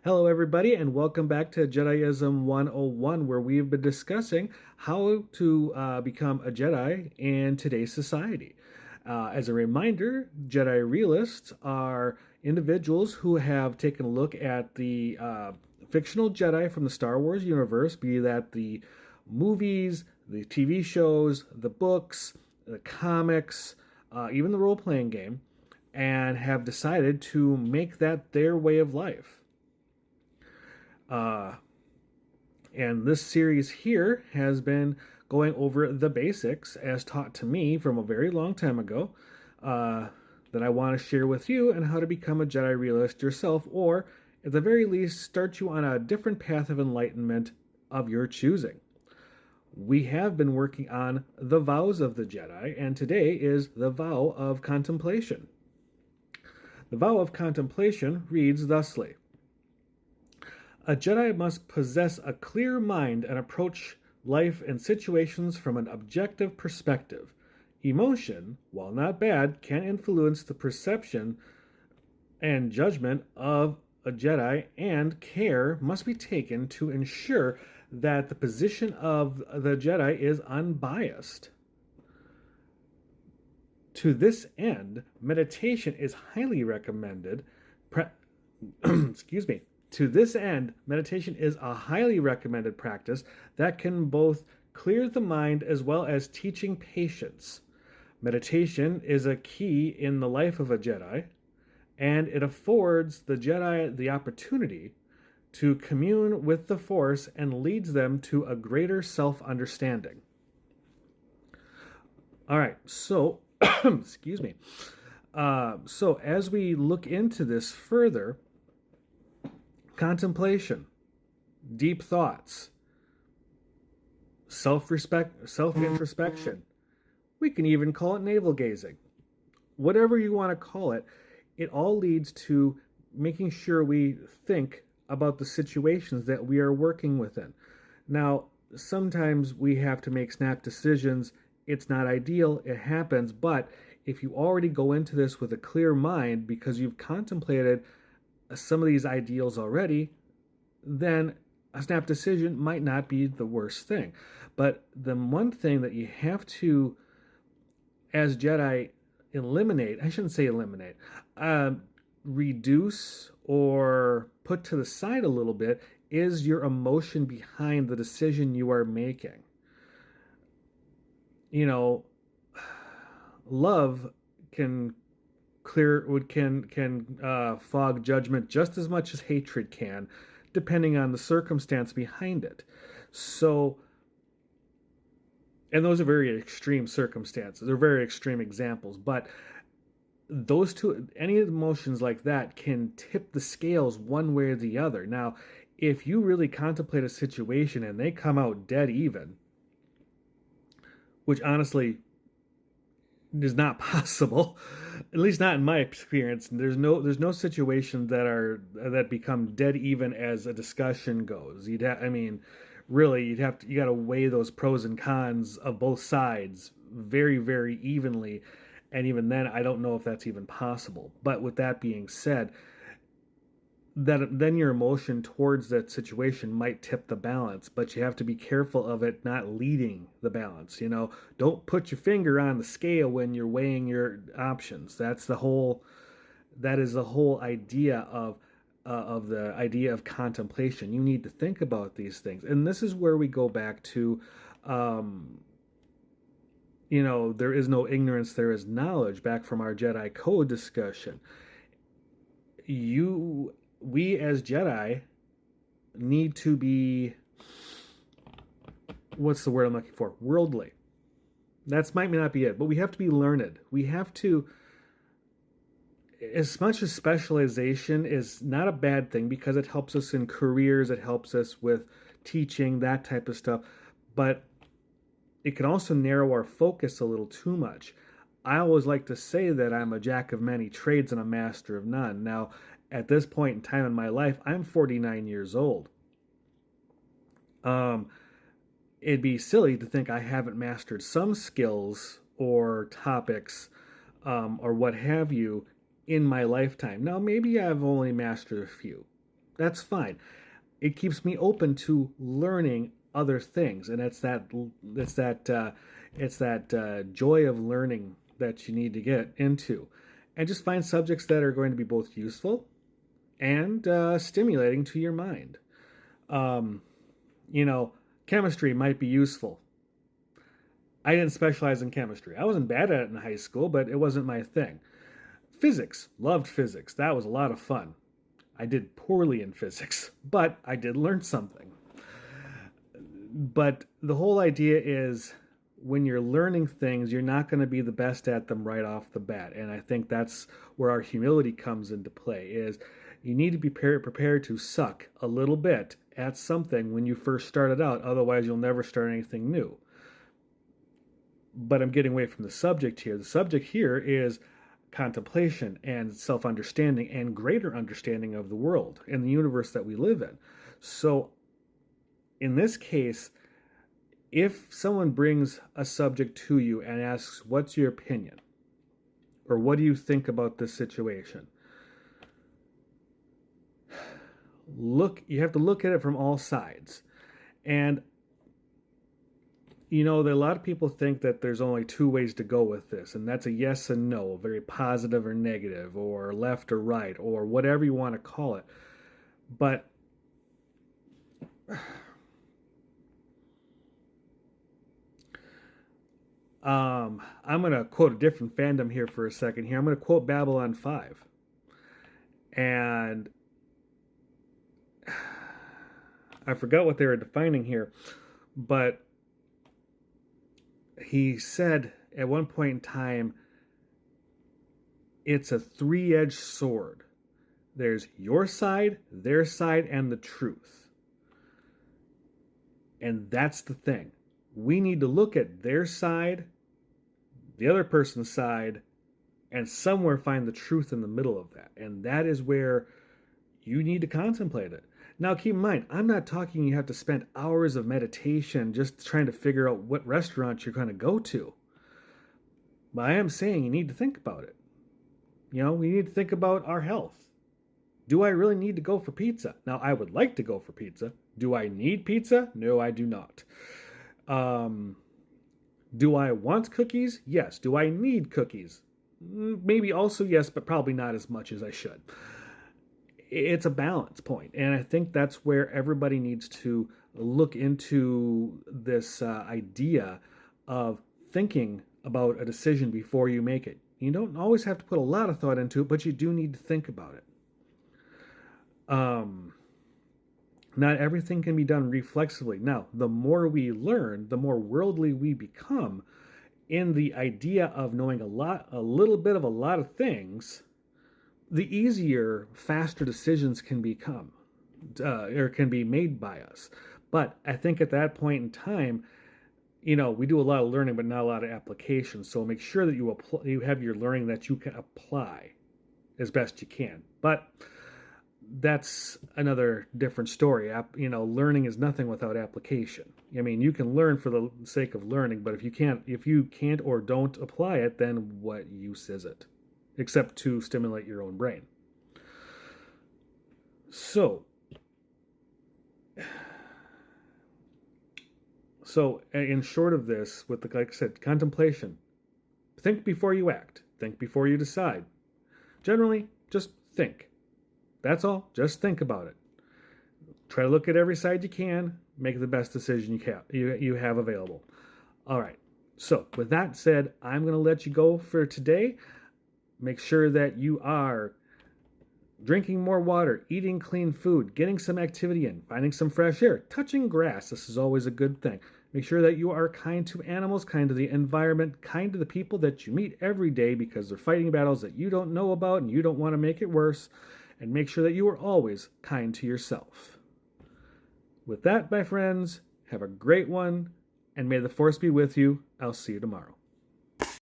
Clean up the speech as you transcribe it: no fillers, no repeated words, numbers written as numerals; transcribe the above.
Hello, everybody, and welcome back to Jediism 101, where we've been discussing how to become a Jedi in today's society. As a reminder, Jedi realists are individuals who have taken a look at the fictional Jedi from the Star Wars universe, be that the movies, the TV shows, the books, the comics, even the role playing game, and have decided to make that their way of life. Uh, and this series here has been going over the basics as taught to me from a very long time ago uh, that I want to share with you and how to become a Jedi realist yourself, or at the very least, start you on a different path of enlightenment of your choosing. We have been working on the vows of the Jedi, and today is the vow of contemplation. The vow of contemplation reads thusly: a Jedi must possess a clear mind and approach life and situations from an objective perspective. Emotion, while not bad, can influence the perception and judgment of a Jedi, and care must be taken to ensure that the position of the Jedi is unbiased. To this end, meditation is highly recommended. Excuse me. To this end, meditation is a highly recommended practice that can both clear the mind as well as teaching patience. Meditation is a key in the life of a Jedi, and it affords the Jedi the opportunity to commune with the Force and leads them to a greater self-understanding. All right, so, excuse me. So as we look into this further, contemplation, deep thoughts, self-introspection. We can even call it navel gazing. Whatever you want to call it, it all leads to making sure we think about the situations that we are working within. Now, sometimes we have to make snap decisions. It's not ideal, it happens, but if you already go into this with a clear mind because you've contemplated some of these ideals already, then a snap decision might not be the worst thing. But the one thing that you have to, as Jedi, eliminate, I shouldn't say eliminate, reduce or put to the side a little bit is your emotion behind the decision you are making. You know, love can fog judgment just as much as hatred can, depending on the circumstance behind it. So, and those are very extreme circumstances. They're very extreme examples, but those two, any emotions like that can tip the scales one way or the other. Now, if you really contemplate a situation and they come out dead even, which honestly is not possible, at least not in my experience. There's no situation that become dead even as a discussion goes. Really, you got to weigh those pros and cons of both sides very, very evenly, and even then, I don't know if that's even possible. But with that being said, that then your emotion towards that situation might tip the balance, but you have to be careful of it not leading the balance. Don't put your finger on the scale when you're weighing your options. That is the whole idea of the idea of contemplation. You need to think about these things, and this is where we go back to there is no ignorance, there is knowledge, back from our Jedi code discussion. We as Jedi need to be, what's the word I'm looking for? Worldly. That might not be it, but we have to be learned. We have to, as much as specialization is not a bad thing because it helps us in careers, it helps us with teaching, that type of stuff, but it can also narrow our focus a little too much. I always like to say that I'm a jack of many trades and a master of none. Now, at this point in time in my life, I'm 49 years old. It'd be silly to think I haven't mastered some skills or topics or what have you in my lifetime. Now, maybe I've only mastered a few. That's fine. It keeps me open to learning other things, and it's that joy of learning that you need to get into, and just find subjects that are going to be both useful and stimulating to your mind. Um, you know, chemistry might be useful. I didn't specialize in chemistry. I wasn't bad at it in high school, but it wasn't my thing. Physics, loved physics. That was a lot of fun. I did poorly in physics, but I did learn something. But the whole idea is when you're learning things, you're not going to be the best at them right off the bat. And I think that's where our humility comes into play is you need to be prepared to suck a little bit at something when you first started out. Otherwise, you'll never start anything new. But I'm getting away from the subject here. The subject here is contemplation and self-understanding and greater understanding of the world and the universe that we live in. So in this case, if someone brings a subject to you and asks, what's your opinion? Or what do you think about this situation? You have to look at it from all sides. And a lot of people think that there's only two ways to go with this, and that's a yes and no, very positive or negative, or left or right, or whatever you want to call it. But I'm going to quote a different fandom here for a second here. I'm going to quote Babylon 5. And I forgot what they were defining here, but he said at one point in time, it's a three-edged sword. There's your side, their side, and the truth. And that's the thing. We need to look at their side, the other person's side, and somewhere find the truth in the middle of that. And that is where you need to contemplate it. Now, keep in mind, I'm not talking you have to spend hours of meditation just trying to figure out what restaurant you're going to go to. But I am saying you need to think about it. We need to think about our health. Do I really need to go for pizza? Now, I would like to go for pizza. Do I need pizza? No, I do not. Do I want cookies? Yes. Do I need cookies? Maybe also yes, but probably not as much as I should. It's a balance point, and I think that's where everybody needs to look into this idea of thinking about a decision before you make it. You don't always have to put a lot of thought into it, but you do need to think about it. Not everything can be done reflexively. Now, the more we learn, the more worldly we become in the idea of knowing a little bit of a lot of things, the easier, faster decisions can become, or can be made by us. But I think at that point in time, we do a lot of learning, but not a lot of application. So make sure that you have your learning that you can apply as best you can. But that's another different story. Learning is nothing without application. You can learn for the sake of learning, but if you can't or don't apply it, then what use is it? Except to stimulate your own brain. So in short of this, like I said, contemplation. Think before you act. Think before you decide. Generally, just think. That's all. Just think about it. Try to look at every side you can. Make the best decision you have available. All right. So with that said, I'm going to let you go for today. Make sure that you are drinking more water, eating clean food, getting some activity in, finding some fresh air, touching grass. This is always a good thing. Make sure that you are kind to animals, kind to the environment, kind to the people that you meet every day because they're fighting battles that you don't know about and you don't want to make it worse. And make sure that you are always kind to yourself. With that, my friends, have a great one, and may the force be with you. I'll see you tomorrow.